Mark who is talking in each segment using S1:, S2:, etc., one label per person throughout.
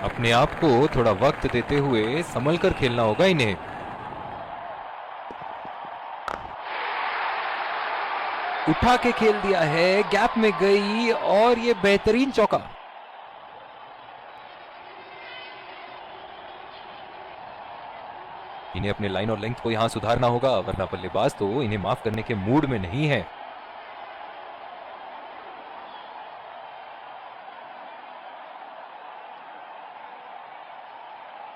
S1: अपने आप को थोड़ा वक्त देते हुए संभल कर खेलना होगा इन्हें। उठा के खेल दिया है, गैप में गई और ये बेहतरीन चौका। इन्हें अपने लाइन और लेंथ को यहां सुधारना होगा, वरना बल्लेबाज तो इन्हें माफ करने के मूड में नहीं है।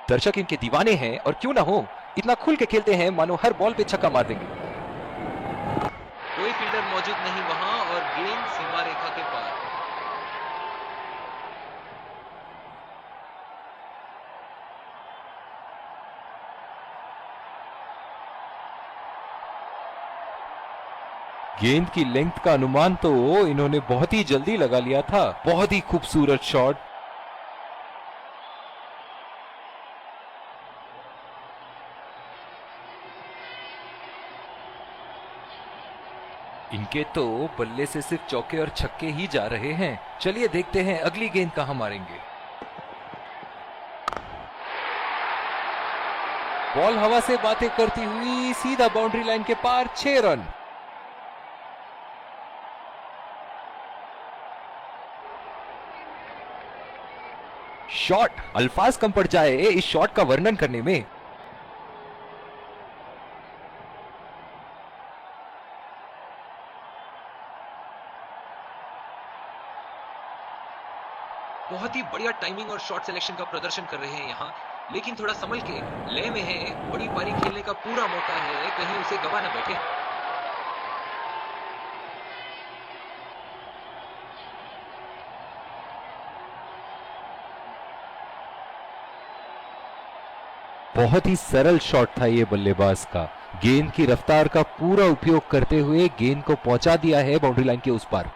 S1: दर्शक इनके दीवाने हैं और क्यों ना हो, इतना खुल के खेलते हैं मानो हर बॉल पे छक्का मार देंगे।
S2: कोई फील्डर मौजूद नहीं वहां और गेंद सीमा रेखा के पार।
S1: गेंद की लेंथ का अनुमान तो इन्होंने बहुत ही जल्दी लगा लिया था। बहुत ही खूबसूरत शॉट। इनके तो बल्ले से सिर्फ चौके और छक्के ही जा रहे हैं। चलिए देखते हैं अगली गेंद कहां मारेंगे। बॉल हवा से बातें करती हुई सीधा बाउंड्री लाइन के पार, 6 रन। शॉट, अल्फाज कम पड़ जाए इस शॉट का वर्णन करने में।
S2: बहुत ही बढ़िया टाइमिंग और शॉट सिलेक्शन का प्रदर्शन कर रहे हैं यहाँ, लेकिन थोड़ा संभल के, लय में है। बड़ी पारी खेलने का पूरा मौका है, कहीं उसे गवा न बैठे।
S1: बहुत ही सरल शॉट था ये बल्लेबाज का। गेंद की रफ्तार का पूरा उपयोग करते हुए गेंद को पहुंचा दिया है बाउंड्री लाइन के उस पार।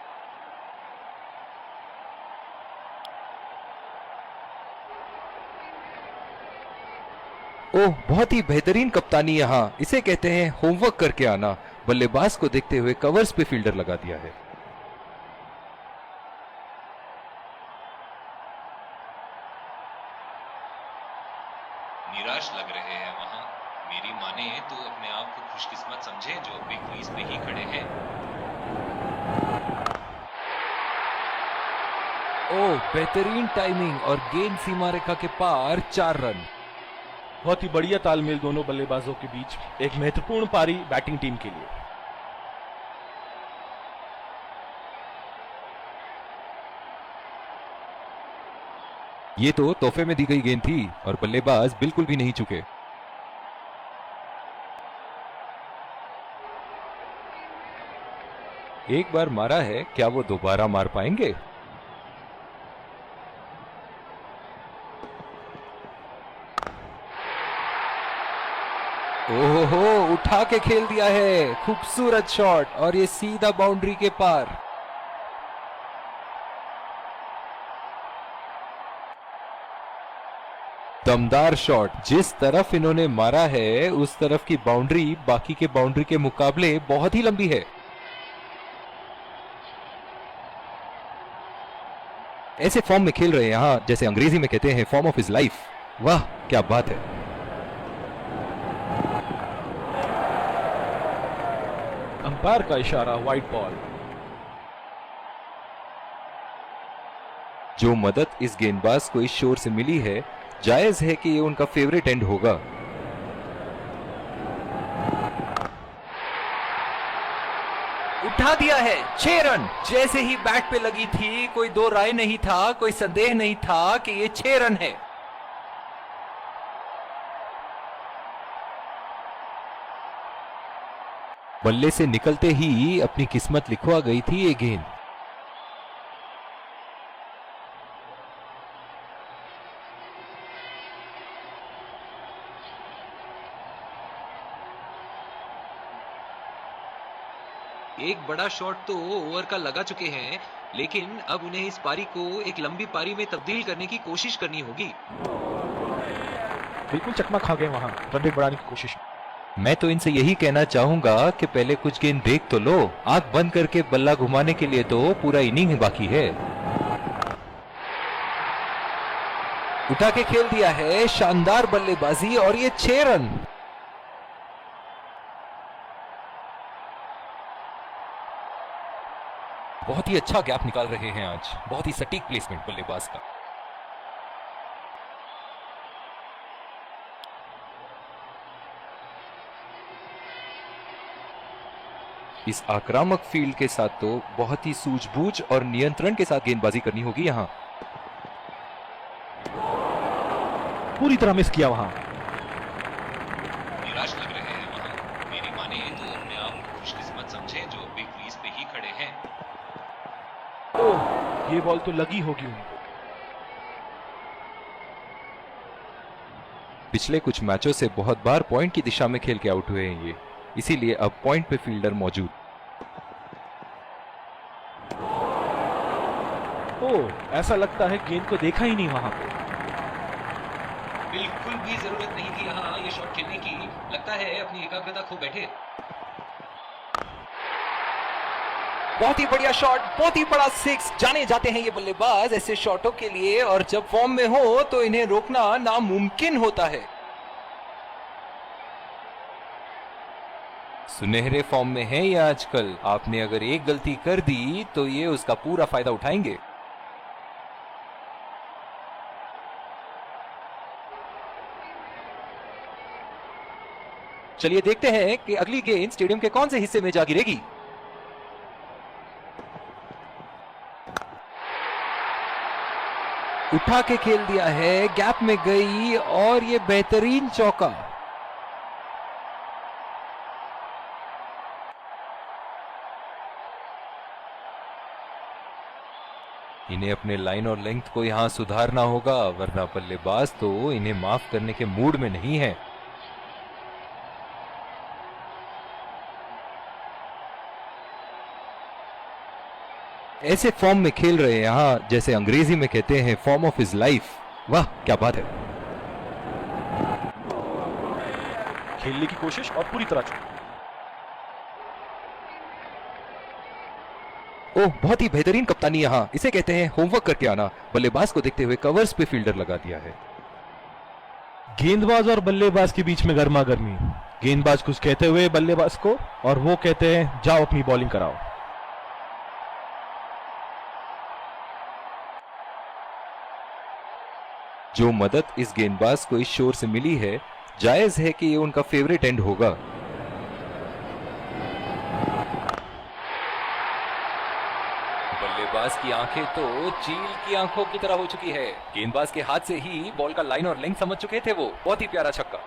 S1: ओह, बहुत ही बेहतरीन कप्तानी यहां। इसे कहते हैं होमवर्क करके आना। बल्लेबाज को देखते हुए कवर्स पे फील्डर लगा दिया है।
S2: निराश लग रहे हैं वहां। मेरी माने तो अपने आप को खुशकिस्मत समझे जो अभी क्रीज पे ही खड़े हैं।
S1: ओह, बेहतरीन टाइमिंग और गेंद सीमा रेखा के पार, 4 रन।
S3: बहुत ही बढ़िया तालमेल दोनों बल्लेबाजों के बीच। एक महत्वपूर्ण पारी बैटिंग टीम के लिए।
S1: ये तो तोहफे में दी गई गेंद थी और बल्लेबाज बिल्कुल भी नहीं चुके। एक बार मारा है, क्या वो दोबारा मार पाएंगे? ओहो, उठा के खेल दिया है। खूबसूरत शॉट और ये सीधा बाउंड्री के पार। दमदार शॉट। जिस तरफ इन्होंने मारा है उस तरफ की बाउंड्री बाकी के बाउंड्री के मुकाबले बहुत ही लंबी है। ऐसे फॉर्म में खेल रहे हैं यहां, जैसे अंग्रेजी में कहते हैं फॉर्म ऑफ हिज लाइफ। वाह, क्या बात है।
S3: अंपायर का इशारा, वाइड बॉल।
S1: जो मदद इस गेंदबाज को इस शोर से मिली है, जायज है कि ये उनका फेवरेट एंड होगा। उठा दिया है, 6 रन। जैसे ही बैट पे लगी थी, कोई दो राय नहीं था, कोई संदेह नहीं था कि ये 6 रन है। बल्ले से निकलते ही अपनी किस्मत लिखवा गई थी ये गेंद।
S2: एक बड़ा शॉट तो ओवर का लगा चुके हैं, लेकिन अब उन्हें इस पारी को एक लंबी पारी में तब्दील करने की कोशिश करनी होगी।
S3: बिल्कुल चकमा खा गए वहां, रन रेट बढ़ाने की कोशिश।
S1: मैं तो इनसे यही कहना चाहूंगा कि पहले कुछ गेंद देख तो लो। आंख बंद करके बल्ला घुमाने के लिए तो पूरा इनिंग बाकी है। उठा के खेल दिया है, शानदार बल्लेबाजी और ये 6 रन। बहुत ही अच्छा गैप निकाल रहे हैं आज, बहुत ही सटीक प्लेसमेंट बल्लेबाज का। इस आक्रामक फील्ड के साथ तो बहुत ही सूझबूझ और नियंत्रण के साथ गेंदबाजी करनी होगी यहां।
S3: पूरी तरह मिस किया वहां।
S2: निराश लग रहे हैं वहां। मेरी माने तो अपने आप को खुशकिस्मत समझे जो बिग क्रीज पे ही खड़े हैं।
S3: ओह, ये बॉल तो लगी होगी उनको।
S1: पिछले कुछ मैचों से बहुत बार पॉइंट की दिशा में खेल के आउट हुए हैं ये, इसीलिए अब पॉइंट पे फील्डर मौजूद।
S3: ओह, ऐसा लगता है गेंद को देखा ही नहीं वहां पे।
S2: बिल्कुल भी जरूरत नहीं थी यहाँ ये शॉट खेलने की। लगता है अपनी एकाग्रता खो बैठे।
S1: बहुत ही बढ़िया शॉट, बहुत ही बड़ा 6। जाने जाते हैं ये बल्लेबाज ऐसे शॉटों के लिए, और जब फॉर्म में हो तो इन्हें रोकना नामुमकिन होता है। सुनहरे फॉर्म में है ये आजकल। आपने अगर एक गलती कर दी तो ये उसका पूरा फायदा उठाएंगे। चलिए देखते हैं कि अगली गेंद स्टेडियम के कौन से हिस्से में जा गिरेगी। उठा के खेल दिया है, गैप में गई और ये बेहतरीन चौका। इन्हें अपने लाइन और लेंथ को यहां सुधारना होगा, वरना बल्लेबाज तो इन्हें माफ करने के मूड में नहीं है। ऐसे फॉर्म में खेल रहे हैं यहां, जैसे अंग्रेजी में कहते हैं फॉर्म ऑफ हिज लाइफ। वाह क्या बात है।
S3: खेलने की कोशिश और पूरी तरह चूक।
S1: ओह, बहुत ही बेहतरीन कप्तानी यहां, इसे कहते हैं होमवर्क करके आना। बल्लेबाज को देखते हुए कवर्स पे फील्डर लगा दिया है।
S3: गेंदबाज और बल्लेबाज के बीच में गर्मा गर्मी। गेंदबाज कुछ कहते हुए बल्लेबाज को, और वो कहते हैं जाओ अपनी बॉलिंग कराओ।
S1: जो मदद इस गेंदबाज को इस शोर से मिली है, जायज है कि ये उनका फेवरेट एंड होगा। बल्लेबाज की आंखें तो चील की आंखों की तरह हो चुकी है। गेंदबाज के हाथ से ही बॉल का लाइन और लेंथ समझ चुके थे वो। बहुत ही प्यारा छक्का।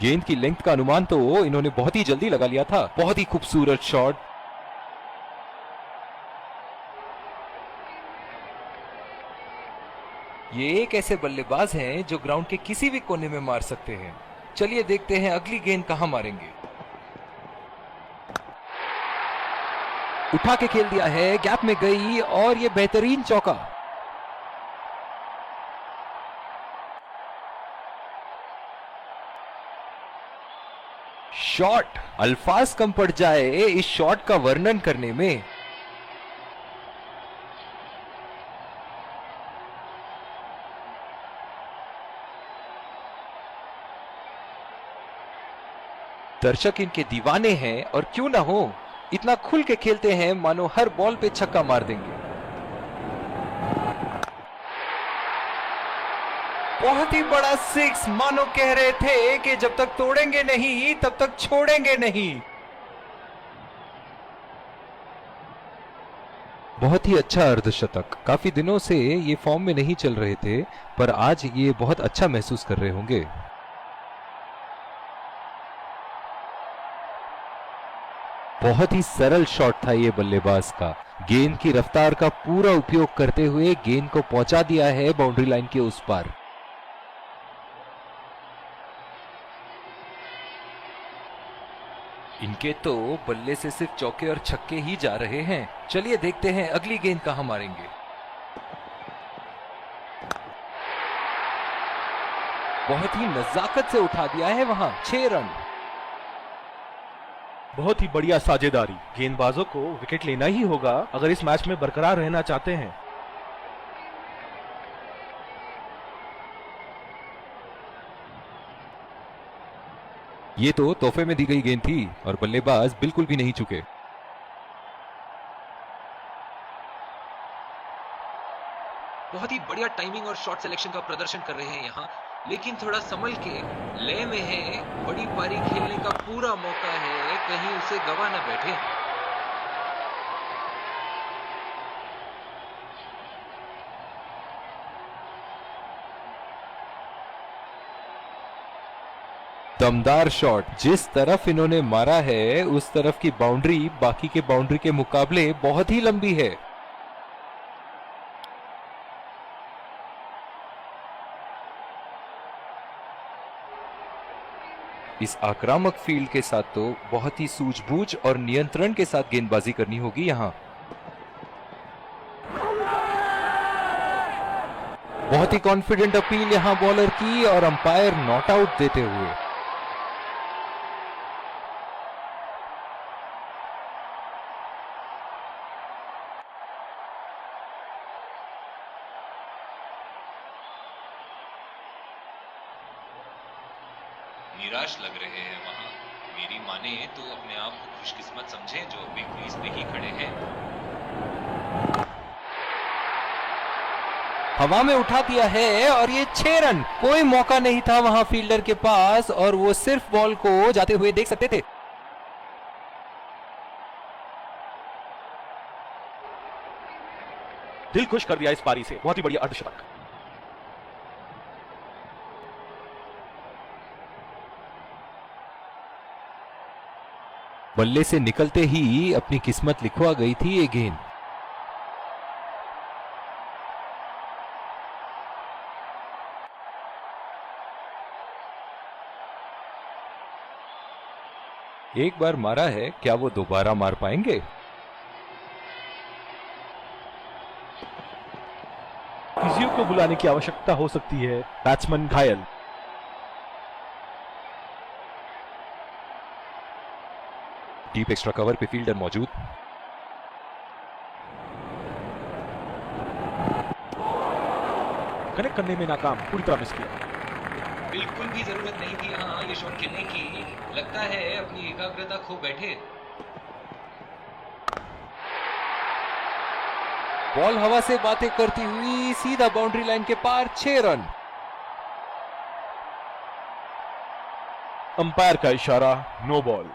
S1: गेंद की लेंथ का अनुमान तो इन्होंने बहुत ही जल्दी लगा लिया था। बहुत ही खूबसूरत शॉट। ये एक ऐसे बल्लेबाज हैं जो ग्राउंड के किसी भी कोने में मार सकते हैं। चलिए देखते हैं अगली गेंद कहां मारेंगे। उठा के खेल दिया है, गैप में गई और ये बेहतरीन चौका। शॉट, अल्फाज कम पड़ जाए इस शॉट का वर्णन करने में। दर्शक इनके दीवाने हैं, और क्यों ना हो, इतना खुल के खेलते हैं मानो हर बॉल पे छक्का मार देंगे। बहुत ही बड़ा 6, मानो कह रहे थे कि जब तक तोड़ेंगे नहीं तब तक छोड़ेंगे नहीं। बहुत ही अच्छा अर्धशतक। काफी दिनों से ये फॉर्म में नहीं चल रहे थे, पर आज ये बहुत अच्छा महसूस कर रहे होंगे। बहुत ही सरल शॉट था ये बल्लेबाज का। गेंद की रफ्तार का पूरा उपयोग करते हुए गेंद को पहुंचा दिया है बाउंड्री लाइन के उस पार। इनके तो बल्ले से सिर्फ चौके और छक्के ही जा रहे हैं। चलिए देखते हैं अगली गेंद कहां मारेंगे। बहुत ही नजाकत से उठा दिया है वहां। 6 रन।
S3: बहुत ही बढ़िया साझेदारी। गेंदबाजों को विकेट लेना ही होगा अगर इस मैच में बरकरार रहना चाहते हैं।
S1: ये तो तोहफे में दी गई गेंद थी और बल्लेबाज बिल्कुल भी नहीं चुके।
S2: बहुत ही बढ़िया टाइमिंग और शॉट सिलेक्शन का प्रदर्शन कर रहे हैं यहाँ, लेकिन थोड़ा संभल के, लय में है, बड़ी पारी खेलने का पूरा मौका है, कहीं उसे गवा ना बैठे।
S1: दमदार शॉट, जिस तरफ इन्होंने मारा है उस तरफ की बाउंड्री बाकी के बाउंड्री के मुकाबले बहुत ही लंबी है। इस आक्रामक फील्ड के साथ तो बहुत ही सूझबूझ और नियंत्रण के साथ गेंदबाजी करनी होगी यहां। बहुत ही कॉन्फिडेंट अपील यहां बॉलर की और अंपायर नॉट आउट देते हुए।
S2: निराश लग रहे हैं वहां। मेरी माने तो अपने आप को खुशकिस्मत समझें जो अभी क्रीज पे ही खड़े हैं।
S1: हवा में उठा दिया है और ये 6 रन। कोई मौका नहीं था वहां फील्डर के पास और वो सिर्फ बॉल को जाते हुए देख सकते थे।
S3: दिल खुश कर दिया इस पारी से, बहुत ही बढ़िया अर्धशतक।
S1: बल्ले से निकलते ही अपनी किस्मत लिखवा गई थी ये गेंद। एक बार मारा है, क्या वो दोबारा मार पाएंगे?
S3: फिजियो को बुलाने की आवश्यकता हो सकती है। बैट्समैन घायल।
S1: डीप एक्स्ट्रा कवर पे फील्डर मौजूद।
S3: कनेक्ट करने में नाकाम, पूरी तरह मिस किया।
S2: बिल्कुल भी जरूरत नहीं थी यहाँ ये शॉट खेलने की। लगता है अपनी एकाग्रता खो बैठे।
S1: बॉल हवा से बातें करती हुई सीधा बाउंड्री लाइन के पार, 6 रन।
S3: अंपायर का इशारा, नो बॉल।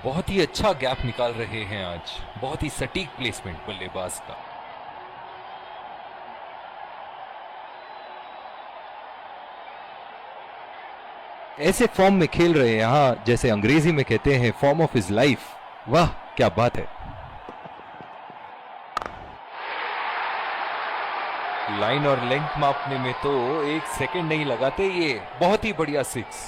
S1: बहुत ही अच्छा गैप निकाल रहे हैं आज। बहुत ही सटीक प्लेसमेंट बल्लेबाज का। ऐसे फॉर्म में खेल रहे हैं यहां, जैसे अंग्रेजी में कहते हैं फॉर्म ऑफ हिज लाइफ। वाह क्या बात है। लाइन और लेंथ मापने में तो 1 सेकंड नहीं लगाते ये। बहुत ही बढ़िया 6।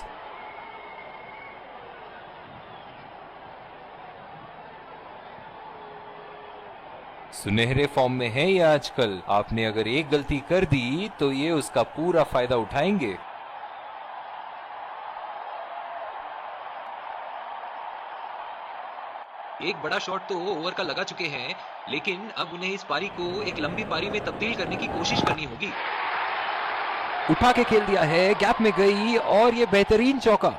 S1: सुनहरे फॉर्म में है ये आजकल। आपने अगर एक गलती कर दी तो ये उसका पूरा फायदा उठाएंगे।
S2: एक बड़ा शॉट तो ओवर का लगा चुके हैं, लेकिन अब उन्हें इस पारी को एक लंबी पारी में तब्दील करने की कोशिश करनी होगी।
S1: उठा के खेल दिया है, गैप में गई और ये बेहतरीन चौका।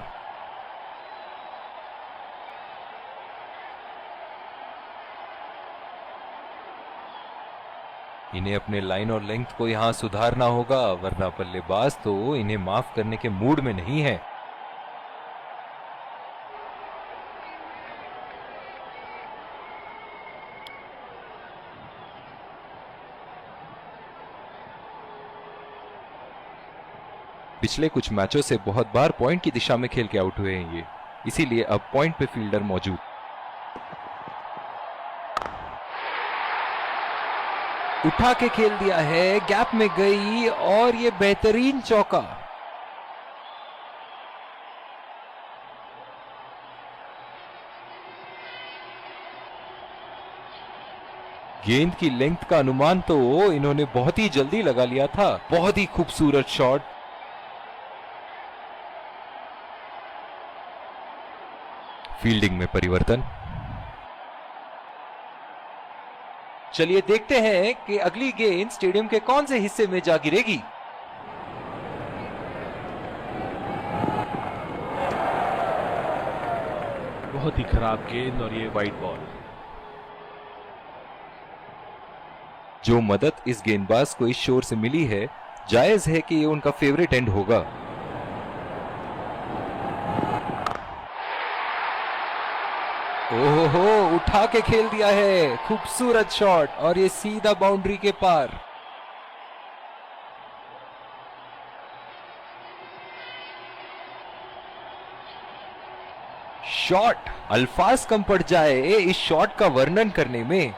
S1: इन्हें अपने लाइन और लेंथ को यहां सुधारना होगा, वरना बल्लेबाज तो इन्हें माफ करने के मूड में नहीं है। पिछले कुछ मैचों से बहुत बार पॉइंट की दिशा में खेल के आउट हुए हैं ये, इसीलिए अब पॉइंट पे फील्डर मौजूद। उठा के खेल दिया है, गैप में गई और ये बेहतरीन चौका। गेंद की लेंथ का अनुमान तो इन्होंने बहुत ही जल्दी लगा लिया था। बहुत ही खूबसूरत शॉट। फील्डिंग में परिवर्तन। चलिए देखते हैं कि अगली गेंद स्टेडियम के कौन से हिस्से में जा गिरेगी।
S3: बहुत ही खराब गेंद और ये वाइड बॉल।
S1: जो मदद इस गेंदबाज को इस शोर से मिली है, जायज है कि ये उनका फेवरेट एंड होगा। ओहो, उठा के खेल दिया है, खूबसूरत शॉट और ये सीधा बाउंड्री के पार। शॉट, अल्फाज कम पड़ जाए इस शॉट का वर्णन करने में।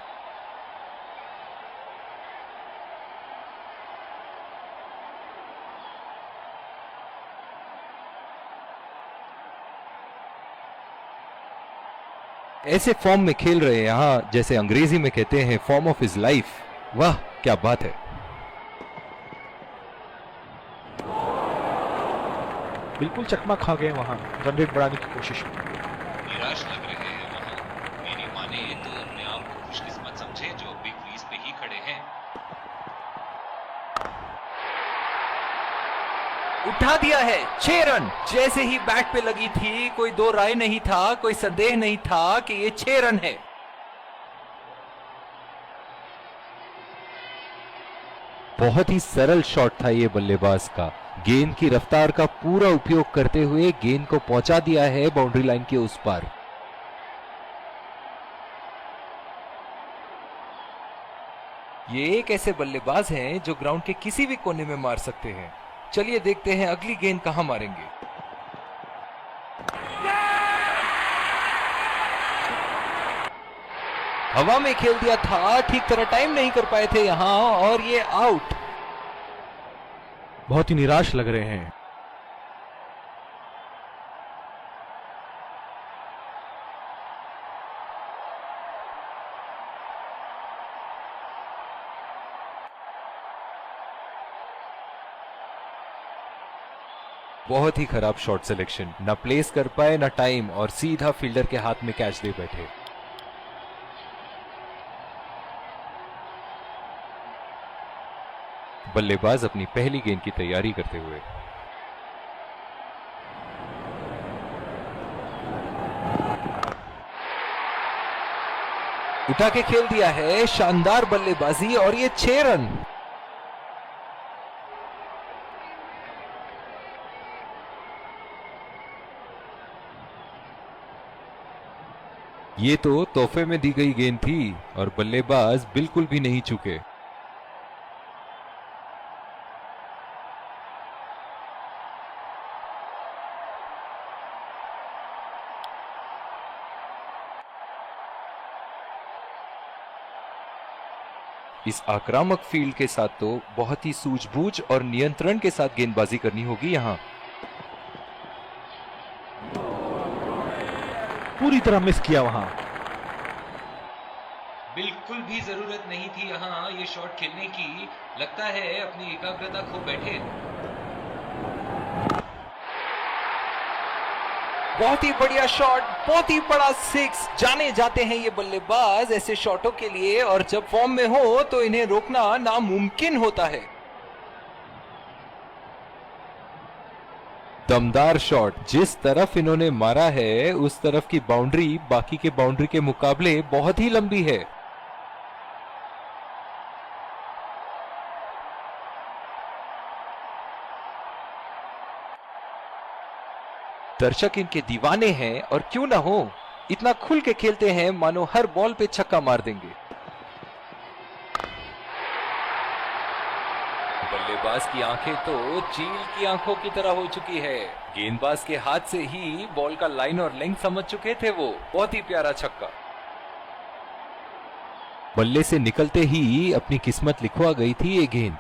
S1: ऐसे फॉर्म में खेल रहे हैं यहां, जैसे अंग्रेजी में कहते हैं फॉर्म ऑफ हिज लाइफ। वाह क्या बात है।
S3: बिल्कुल चकमा खा गए वहां रन रेट बढ़ाने की कोशिश में।
S2: निराश लग रहे हैं वहां। मेरी माने तो अपने आप को खुशकिस्मत समझे जो बिग क्रीज पे ही खड़े हैं।
S1: उठा दिया है, 6 रन। जैसे ही बैट पे लगी थी, कोई दो राय नहीं था, कोई संदेह नहीं था कि ये 6 रन है। बहुत ही सरल शॉट था ये बल्लेबाज का। गेंद की रफ्तार का पूरा उपयोग करते हुए गेंद को पहुंचा दिया है बाउंड्री लाइन के उस पार। ये एक ऐसे बल्लेबाज हैं जो ग्राउंड के किसी भी कोने में मार सकते हैं। चलिए देखते हैं अगली गेंद कहां मारेंगे। हवा में खेल दिया था, ठीक तरह टाइम नहीं कर पाए थे यहां और ये आउट।
S3: बहुत ही निराश लग रहे हैं।
S1: बहुत ही खराब शॉट सिलेक्शन, ना प्लेस कर पाए ना टाइम, और सीधा फील्डर के हाथ में कैच दे बैठे। बल्लेबाज अपनी पहली गेंद की तैयारी करते हुए। उठा के खेल दिया है, शानदार बल्लेबाजी और ये 6 रन। ये तो तोहफे में दी गई गेंद थी और बल्लेबाज बिल्कुल भी नहीं चूके। इस आक्रामक फील्ड के साथ तो बहुत ही सूझबूझ और नियंत्रण के साथ गेंदबाजी करनी होगी यहां।
S3: पूरी तरह मिस किया वहां।
S2: बिल्कुल भी जरूरत नहीं थी यहां ये शॉट खेलने की। लगता है अपनी एकाग्रता खो बैठे।
S1: बहुत ही बढ़िया शॉट, बहुत ही बड़ा 6। जाने जाते हैं ये बल्लेबाज ऐसे शॉटों के लिए, और जब फॉर्म में हो तो इन्हें रोकना नामुमकिन होता है। दमदार शॉट, जिस तरफ इन्होंने मारा है उस तरफ की बाउंड्री बाकी के बाउंड्री के मुकाबले बहुत ही लंबी है। दर्शक इनके दीवाने हैं, और क्यों ना हो, इतना खुल के खेलते हैं मानो हर बॉल पे छक्का मार देंगे। बल्लेबाज की आंखें तो चील की आंखों की तरह हो चुकी है। गेंदबाज के हाथ से ही बॉल का लाइन और लेंथ समझ चुके थे वो। बहुत ही प्यारा छक्का। बल्ले से निकलते ही अपनी किस्मत लिखवा गई थी ये गेंद।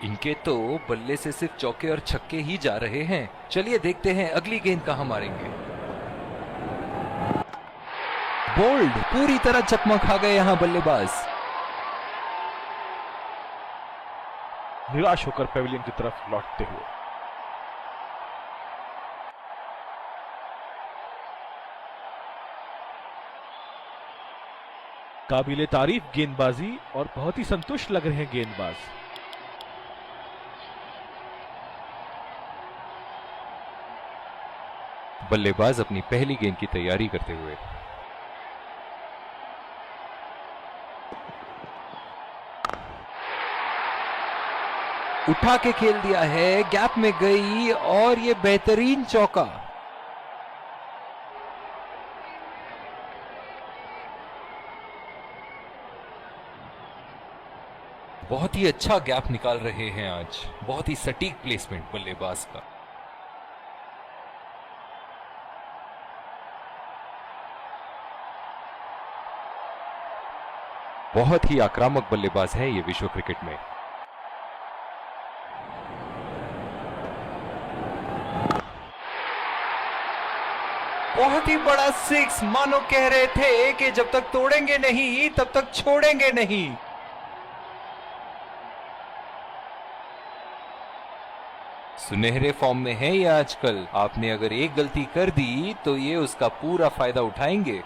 S1: इनके तो बल्ले से सिर्फ चौके और छक्के ही जा रहे हैं। चलिए देखते हैं अगली गेंद कहां मारेंगे। बोल्ड, पूरी तरह चकमा खा गए यहां बल्लेबाज।
S3: निराश होकर पेविलियन की तरफ लौटते हुए। काबिले तारीफ गेंदबाजी और बहुत ही संतुष्ट लग रहे हैं गेंदबाज।
S1: बल्लेबाज अपनी पहली गेंद की तैयारी करते हुए। उठा के खेल दिया है, गैप में गई और ये बेहतरीन चौका। बहुत ही अच्छा गैप निकाल रहे हैं आज, बहुत ही सटीक प्लेसमेंट बल्लेबाज का। बहुत ही आक्रामक बल्लेबाज है ये विश्व क्रिकेट में। बहुत ही बड़ा सिक्स, मानो कह रहे थे कि जब तक तोड़ेंगे नहीं तब तक छोड़ेंगे नहीं। सुनहरे फॉर्म में है ये आजकल। आपने अगर एक गलती कर दी तो ये उसका पूरा फायदा उठाएंगे।